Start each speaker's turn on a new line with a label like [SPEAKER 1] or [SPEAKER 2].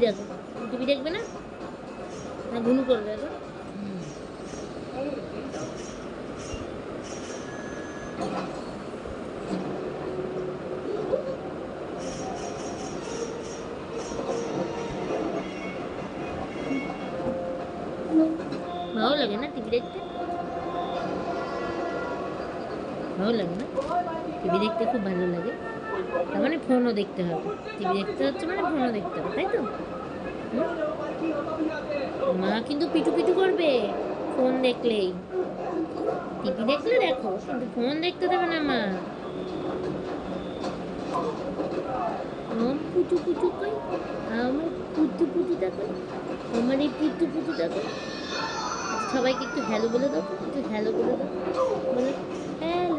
[SPEAKER 1] দেখো, টিভি দেখবে না? না ঘুনু করবে এখন? ভালো লাগে না টিভি দেখতে? ভালো লাগে না? টিভি দেখতে খুব ভালো লাগে। তার মানে ফোনও দেখতে হবে। টিভি দেখতে হচ্ছে মানে ফোনও দেখতে হবে, তাই তো? মা কিন্তু পিটু পিটু করবে ফোন দেখলেই। টিভি দেখলে দেখো, কিন্তু ফোন দেখতে দেবে না মা। পুচু পুচু কই, আমার পুচু পুচুটা কই, আমার এই পুচু পুচুটা কই। সবাইকে একটু হ্যালো বলে দাও, একটু হ্যালো বলে দাও, বলে হ্যালো।